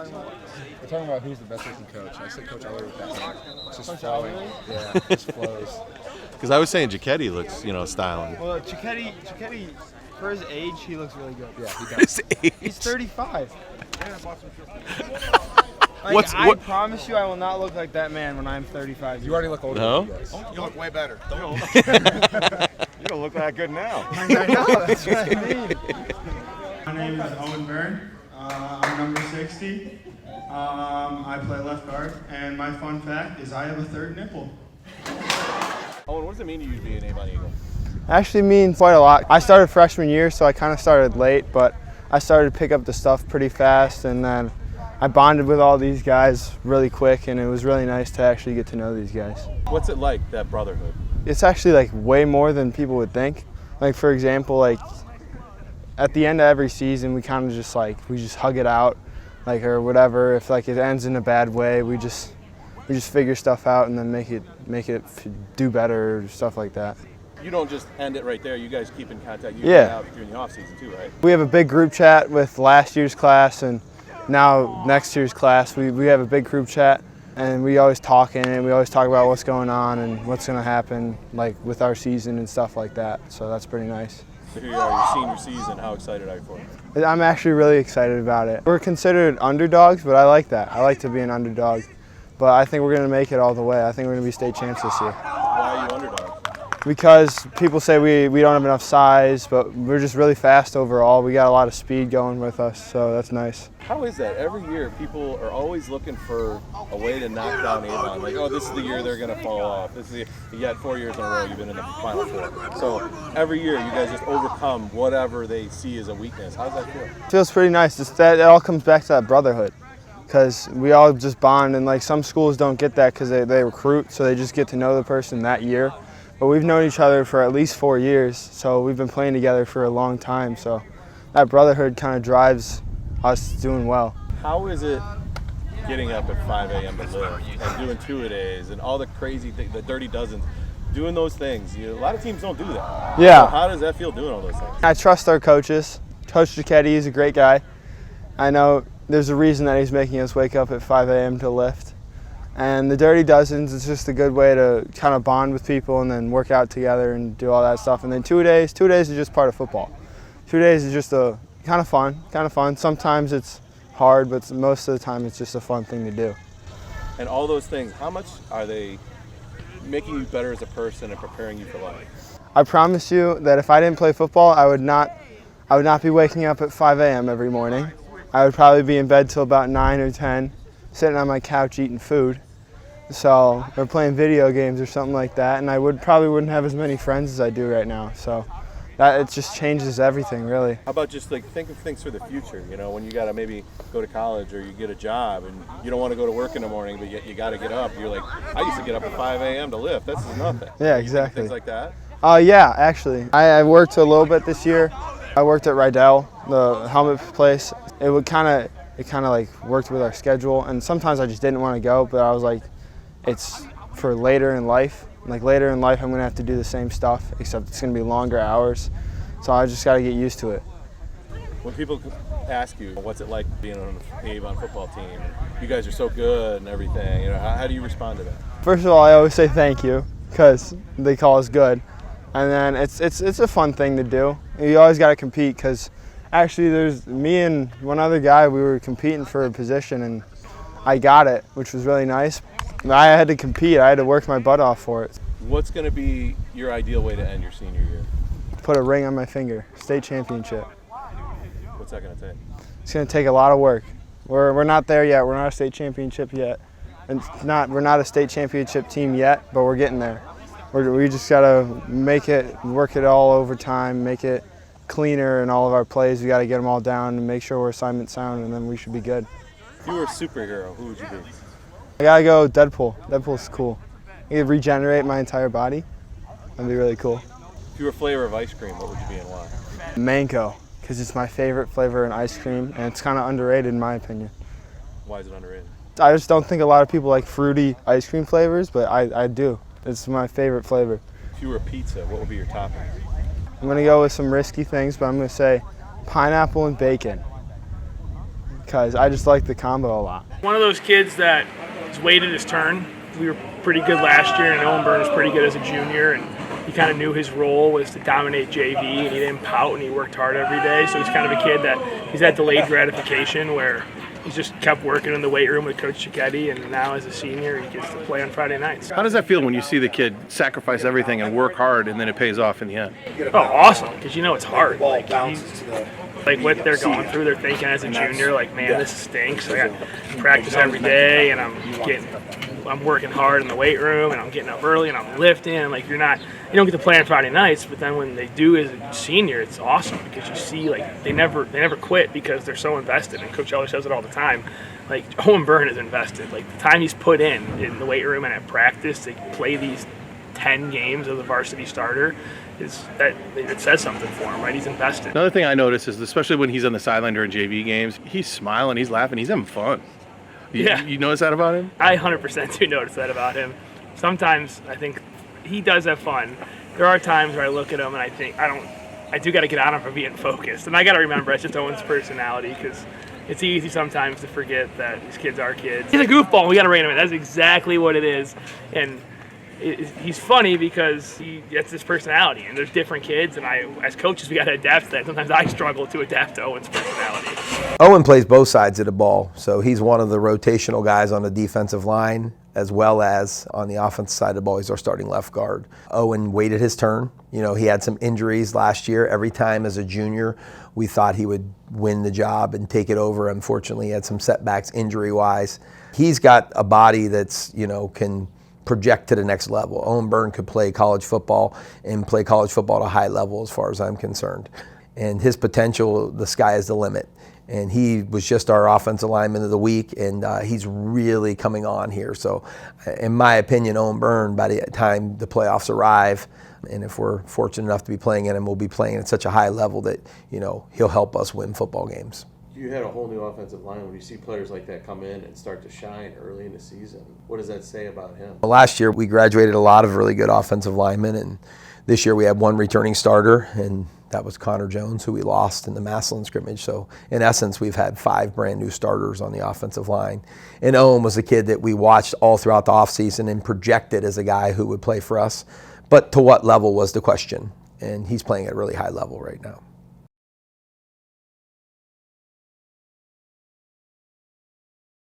We're talking about who's the best looking coach. I say Coach Elliott with that name. It's just flowing. Yeah, it just flows. Because I was saying Giacchetti looks, styling. Well, Giacchetti, for his age, he looks really good. Yeah, he does. His age. He's 35. What? I promise you I will not look like that man when I'm 35. You already look older No? than you guys. You look way better. You don't look that good now. I know, that's what I mean. My name is Owen Byrne. I'm number 60. I play left guard, and my fun fact is I have a third nipple. Owen, what does it mean to you to be an Avon Eagle? Actually means quite a lot. I started freshman year, so I kind of started late, but I started to pick up the stuff pretty fast, and then I bonded with all these guys really quick, and it was really nice to actually get to know these guys. What's it like, that brotherhood? It's actually like way more than people would think. Like, for example, like at the end of every season, we kind of just hug it out, like, or whatever. If like it ends in a bad way, we just figure stuff out and then make it do better or stuff like that. You don't just end it right there. You guys keep in contact. You Yeah. out during the off season too, right? We have a big group chat with last year's class and now next year's class. We have a big group chat, and we always talk in it. We always talk about what's going on and what's going to happen, like with our season and stuff like that. So that's pretty nice. So here you are, your senior season. How excited are you for it? I'm actually really excited about it. We're considered underdogs, but I like that. I like to be an underdog. But I think we're going to make it all the way. I think we're going to be state champs this year. Why are you underdogs? Because people say we don't have enough size, but we're just really fast overall. We got a lot of speed going with us, so that's nice. How is that? Every year, people are always looking for a way to knock down Avon. Like, oh, this is the year they're going to fall off. This is you had 4 years in a row you've been in the Final Four. So every year, you guys just overcome whatever they see as a weakness. How does that feel? It feels pretty nice. It all comes back to that brotherhood, because we all just bond, and like some schools don't get that because they recruit, so they just get to know the person that year. But we've known each other for at least 4 years, so we've been playing together for a long time. So that brotherhood kind of drives us doing well. How is it getting up at 5 a.m. to lift and doing two-a-days and all the crazy things, the dirty dozens, doing those things? A lot of teams don't do that. Yeah. So how does that feel doing all those things? I trust our coaches. Coach Giacchetti is a great guy. I know there's a reason that he's making us wake up at 5 a.m. to lift. And the Dirty Dozens is just a good way to kind of bond with people and then work out together and do all that stuff. And then 2 days is just part of football. 2 days is just a kind of fun. Sometimes it's hard, but most of the time it's just a fun thing to do. And all those things, how much are they making you better as a person and preparing you for life? I promise you that if I didn't play football, I would not be waking up at 5 a.m. every morning. I would probably be in bed till about 9 or 10. Sitting on my couch eating food, or playing video games or something like that, and I probably wouldn't have as many friends as I do right now. So it just changes everything, really. How about just like think of things for the future? When you gotta maybe go to college or you get a job and you don't want to go to work in the morning, but yet you gotta get up. You're like, I used to get up at 5 a.m. to lift. This is nothing. Yeah, exactly. Things like that. Yeah, actually, I worked a little bit this year. I worked at Rydell, the helmet place. It kind of like worked with our schedule, and sometimes I just didn't want to go, but I was like, it's for later in life. Like later in life, I'm going to have to do the same stuff, except it's going to be longer hours. So I just got to get used to it. When people ask you, what's it like being on the Avon football team? You guys are so good and everything. How do you respond to that? First of all, I always say thank you, because they call us good. And then it's a fun thing to do. You always got to compete, because actually, there's me and one other guy, we were competing for a position, and I got it, which was really nice. I had to compete. I had to work my butt off for it. What's going to be your ideal way to end your senior year? Put a ring on my finger, state championship. What's that going to take? It's going to take a lot of work. We're not there yet. We're not a state championship yet. And we're not a state championship team yet, but we're getting there. We just got to work it all overtime, make it cleaner in all of our plays. We got to get them all down and make sure we're assignment sound, and then we should be good. If you were a superhero, who would you be? I gotta go Deadpool. Deadpool's cool. I could regenerate my entire body. That'd be really cool. If you were a flavor of ice cream, what would you be and why? Mango, because it's my favorite flavor in ice cream, and it's kind of underrated in my opinion. Why is it underrated? I just don't think a lot of people like fruity ice cream flavors, but I do. It's my favorite flavor. If you were a pizza, what would be your topping? I'm going to go with some risky things, but I'm going to say pineapple and bacon. because I just like the combo a lot. One of those kids that has waited his turn. We were pretty good last year, and Owen Byrne was pretty good as a junior, and he kind of knew his role was to dominate JV, and he didn't pout, and he worked hard every day. So he's kind of a kid that he's had delayed gratification where he's just kept working in the weight room with Coach Cicchetti, and now as a senior, he gets to play on Friday nights. How does that feel when you see the kid sacrifice everything and work hard, and then it pays off in the end? Oh, awesome, because you know it's hard. Like what they're going through, they're thinking as a junior, like, man, this stinks. I got practice every day, and I'm working hard in the weight room, and I'm getting up early, and I'm lifting. And like you don't get to play on Friday nights, but then when they do as a senior, it's awesome because you see like they never quit because they're so invested. And Coach Eller says it all the time. Like Owen Byrne is invested. Like the time he's put in the weight room and at practice to play these 10 games as a varsity starter. It says something for him, right? He's invested. Another thing I notice is, especially when he's on the sideline during JV games, he's smiling, he's laughing, he's having fun. You notice that about him? I 100% do notice that about him. Sometimes I think he does have fun. There are times where I look at him and I think, I do got to get on him for being focused. And I got to remember it's just Owen's personality because it's easy sometimes to forget that these kids are kids. He's a goofball. We got to rein him in. That's exactly what it is. And he's funny because that's his personality, and there's different kids, and as coaches, we got to adapt to that. Sometimes I struggle to adapt to Owen's personality. Owen plays both sides of the ball, so he's one of the rotational guys on the defensive line as well as on the offensive side of the ball. He's our starting left guard. Owen waited his turn. You know, he had some injuries last year. Every time as a junior, we thought he would win the job and take it over. Unfortunately, he had some setbacks injury-wise. He's got a body that's, can project to the next level. Owen Byrne could play college football and play college football at a high level as far as I'm concerned. And his potential, the sky is the limit. And he was just our offensive lineman of the week, and he's really coming on here. So in my opinion, Owen Byrne, by the time the playoffs arrive, and if we're fortunate enough to be playing in him, we'll be playing at such a high level that, he'll help us win football games. You had a whole new offensive line. When you see players like that come in and start to shine early in the season, what does that say about him? Last year, we graduated a lot of really good offensive linemen, and this year we had one returning starter, and that was Connor Jones, who we lost in the Massillon scrimmage. So in essence, we've had 5 brand new starters on the offensive line. And Owen was a kid that we watched all throughout the offseason and projected as a guy who would play for us. But to what level was the question? And he's playing at a really high level right now.